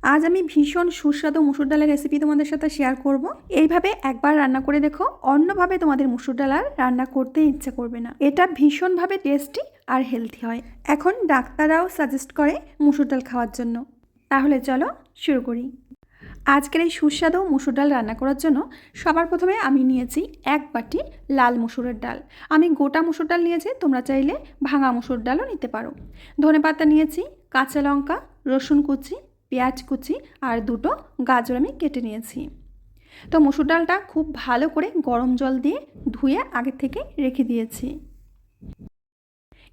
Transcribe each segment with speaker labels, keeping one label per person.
Speaker 1: আজ আমি ভীষণ সুস্বাদু মুসুর ডালের রেসিপি তোমাদের সাথে শেয়ার করব। এইভাবে একবার রান্না করে দেখো, অন্যভাবে তোমাদের মুসুর ডাল আর রান্না করতে ইচ্ছে করবে না। এটা ভীষণভাবে টেস্টি আর হেলথি হয়। এখন ডাক্তাররাও সাজেস্ট করে মুসুর ডাল খাওয়ার জন্য। তাহলে চলো শুরু করি। আজকের এই সুস্বাদু মুসুর ডাল রান্না করার জন্য সবার প্রথমে আমি নিয়েছি 1 বাটি লাল মুসুরের ডাল। আমি গোটা মুসুর ডাল নিয়েছি, তোমরা চাইলে ভাঙা মুসুর ডালও নিতে পারো। ধনেপাতা নিয়েছি, কাঁচা লঙ্কা, রসুন কুচি, পেঁয়াজ কুচি আর 2টো গাজর আমি কেটে নিয়েছি। তো মুসুর ডালটা খুব ভালো করে গরম জল দিয়ে ধুয়ে আগে থেকে রেখে দিয়েছি।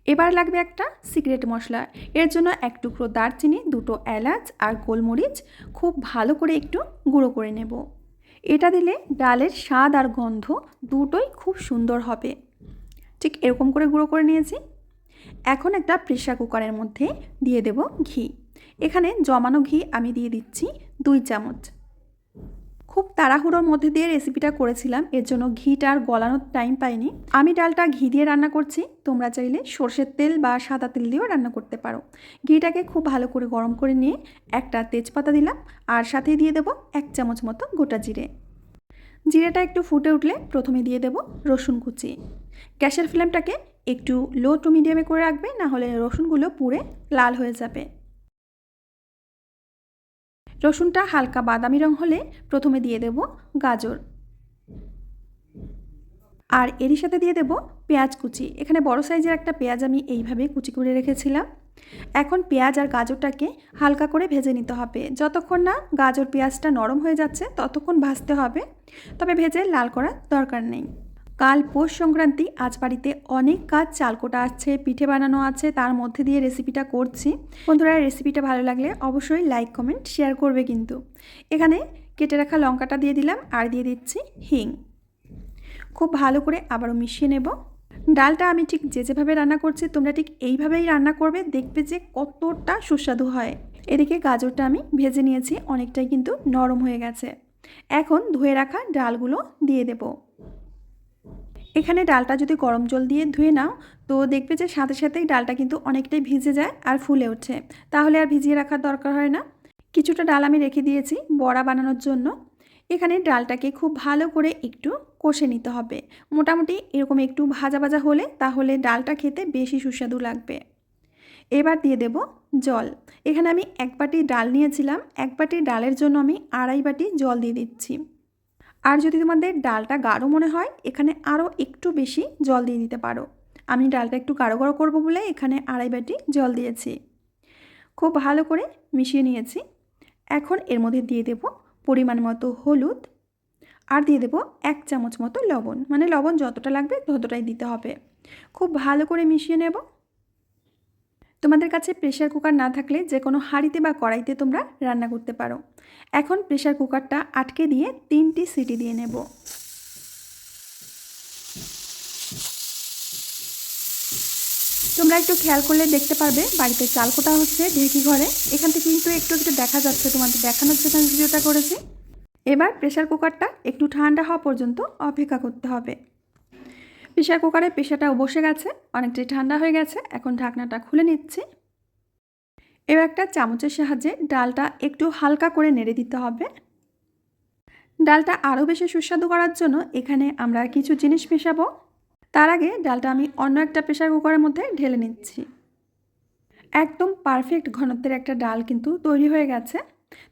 Speaker 1: এবার লাগবে একটা সিক্রেট মশলা। এর জন্য 1 টুকরো দারচিনি, 2টো এলাচ আর গোলমরিচ খুব ভালো করে একটু গুঁড়ো করে নেব। এটা দিলে ডালের স্বাদ আর গন্ধ দুটোই খুব সুন্দর হবে। ঠিক এরকম করে গুঁড়ো করে নিয়েছি। এখন একটা প্রেসার কুকারের মধ্যে দিয়ে দেব ঘি। এখানে জমানো ঘি আমি দিয়ে দিচ্ছি 2 চামচ। খুব তাড়াহুড়োর মধ্যে দিয়ে রেসিপিটা করেছিলাম, এর জন্য ঘিটা আর গলানোর টাইম পাইনি। আমি ডালটা ঘি দিয়ে রান্না করছি, তোমরা চাইলে সরষের তেল বা সাদা তেল দিয়েও রান্না করতে পারো। ঘিটাকে খুব ভালো করে গরম করে নিয়ে একটা তেজপাতা দিলাম আর সাথে দিয়ে দেব 1 চামচ মতো গোটা জিরে। জিরেটা একটু ফুটে উঠলে প্রথমে দিয়ে দেব রসুন কুচি। গ্যাসের ফ্লেমটাকে একটু লো টু মিডিয়ামে করে রাখবে, না হলে রসুনগুলো পুড়ে লাল হয়ে যাবে। রসুনটা হালকা বাদামি রং হলে প্রথমে দিয়ে দেব গাজর আর এরই সাথে দিয়ে দেব পেঁয়াজ কুচি। এখানে বড় সাইজের একটা পেঁয়াজ আমি এইভাবে কুচি করে রেখেছিলাম। এখন পেঁয়াজ আর গাজরটাকে হালকা করে ভেজে নিতে হবে। যতক্ষণ না গাজর পেঁয়াজটা নরম হয়ে যাচ্ছে ততক্ষণ ভাজতে হবে, তবে ভেজে লাল করার দরকার নেই। কাল পৌষ সংক্রান্তি, আজ বাড়িতে অনেক কাজ, চালকোটা আছে, পিঠে বানানো আছে, তার মধ্যে দিয়ে রেসিপিটা করছি। বন্ধুরা, রেসিপিটা ভালো লাগলে অবশ্যই লাইক কমেন্ট শেয়ার করবে কিন্তু। এখানে কেটে রাখা লঙ্কাটা দিয়ে দিলাম আর দিয়ে দিচ্ছি হিং। খুব ভালো করে আবারও মিশিয়ে নেব। ডালটা আমি ঠিক যেভাবে রান্না করছি তোমরা ঠিক এইভাবেই রান্না করবে, দেখবে যে কতটা সুস্বাদু হয়। এদিকে গাজরটা আমি ভেজে নিয়েছি, অনেকটাই কিন্তু নরম হয়ে গেছে। এখন ধুয়ে রাখা ডালগুলো দিয়ে দেব। এখানে ডালটা যদি গরম জল দিয়ে ধুয়ে নাও তো দেখবে যে সাথে সাথেই ডালটা কিন্তু অনেকটাই ভিজে যায় আর ফুলে ওঠে, তাহলে আর ভিজিয়ে রাখার দরকার হয় না। কিছুটা ডাল আমি রেখে দিয়েছি বড়া বানানোর জন্য। এখানে ডালটাকে খুব ভালো করে একটু কষে নিতে হবে। মোটামুটি এরকম একটু ভাজা ভাজা হলে তাহলে ডালটা খেতে বেশি সুস্বাদু লাগবে। এবার দিয়ে দেব জল। এখানে আমি 1 বাটি ডাল নিয়েছিলাম, 1 বাটি ডালের জন্য আমি 2.5 বাটি জল দিয়ে দিচ্ছি। আর যদি তোমাদের ডালটা গাঢ় মনে হয় এখানে আরও একটু বেশি জল দিয়ে দিতে পারো। আমি ডালটা একটু গাঢ় গাঢ় করবো বলে এখানে 2.5 বাটি জল দিয়েছি। খুব ভালো করে মিশিয়ে নিয়েছি। এখন এর মধ্যে দিয়ে দেব পরিমাণ মতো হলুদ আর দিয়ে দেব 1 চামচ মতো লবণ, মানে লবণ যতটা লাগবে ততটাই দিতে হবে। খুব ভালো করে মিশিয়ে নেব। তোমাদের কাছে প্রেসার কুকার না থাকলে যে কোনো হাঁড়িতে বা কড়াইতে তোমরা রান্না করতে পারো। এখন প্রেসার কুকারটা আটকে দিয়ে 3টি সিটি দিয়ে নেব। তোমরা একটু খেয়াল করলে দেখতে পারবে বাড়িতে চাল কোটা হচ্ছে ঢেঁকি ঘরে। এখান থেকে কিন্তু একটু একটু দেখা যাচ্ছে, তোমাদের দেখানোর জন্য আমি ভিডিওটা করেছি। এবার প্রেসার কুকারটা একটু ঠান্ডা হওয়া পর্যন্ত অপেক্ষা করতে হবে। প্রেসার কুকারে প্রেসারটাও বসে গেছে, অনেকটাই ঠান্ডা হয়ে গেছে। এখন ঢাকনাটা খুলে নিচ্ছি। এবার একটা চামচের সাহায্যে ডালটা একটু হালকা করে নেড়ে দিতে হবে। ডালটা আরও বেশি সুস্বাদু করার জন্য এখানে আমরা কিছু জিনিস মেশাবো। তার আগে ডালটা আমি অন্য একটা প্রেসার কুকারের মধ্যে ঢেলে নিচ্ছি। একদম পারফেক্ট ঘনত্বের একটা ডাল কিন্তু তৈরি হয়ে গেছে।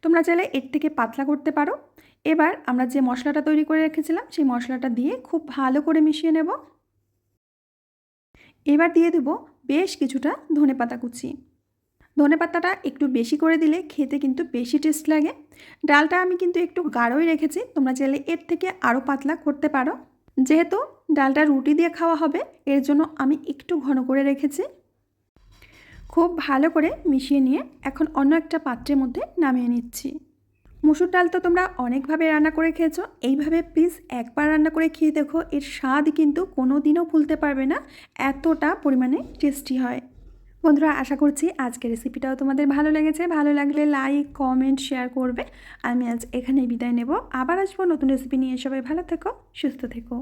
Speaker 1: তোমরা চাইলে এর থেকে পাতলা করতে পারো। এবার আমরা যে মশলাটা তৈরি করে রেখেছিলাম সেই মশলাটা দিয়ে খুব ভালো করে মিশিয়ে নেব। এবার দিয়ে দেব বেশ কিছুটা ধনেপাতা কুচি। ধনেপাতাটা একটু বেশি করে দিলে খেতে কিন্তু বেশি টেস্ট লাগে। ডালটা আমি কিন্তু একটু গাঢ়ই রেখেছি, তোমরা চাইলে এর থেকে আরও পাতলা করতে পারো। যেহেতু ডালটা রুটি দিয়ে খাওয়া হবে এর জন্য আমি একটু ঘন করে রেখেছি। খুব ভালো করে মিশিয়ে নিয়ে এখন অন্য একটা পাত্রের মধ্যে নামিয়ে নিচ্ছি। মুসুর ডাল তো তোমরা অনেকভাবে রান্না করে খেয়েছো, এইভাবে প্লিজ একবার রান্না করে খেয়ে দেখো, এর স্বাদ কিন্তু কোনো দিনও ভুলতে পারবে না, এতটা পরিমাণে টেস্টি হয়। বন্ধুরা, আশা করছি আজকের রেসিপিটাও তোমাদের ভালো লেগেছে। ভালো লাগলে লাইক কমেন্ট শেয়ার করবে। আমি আজ এখানেই বিদায় নেব, আবার আসবো নতুন রেসিপি নিয়ে। সবাই ভালো থেকো, সুস্থ থেকো।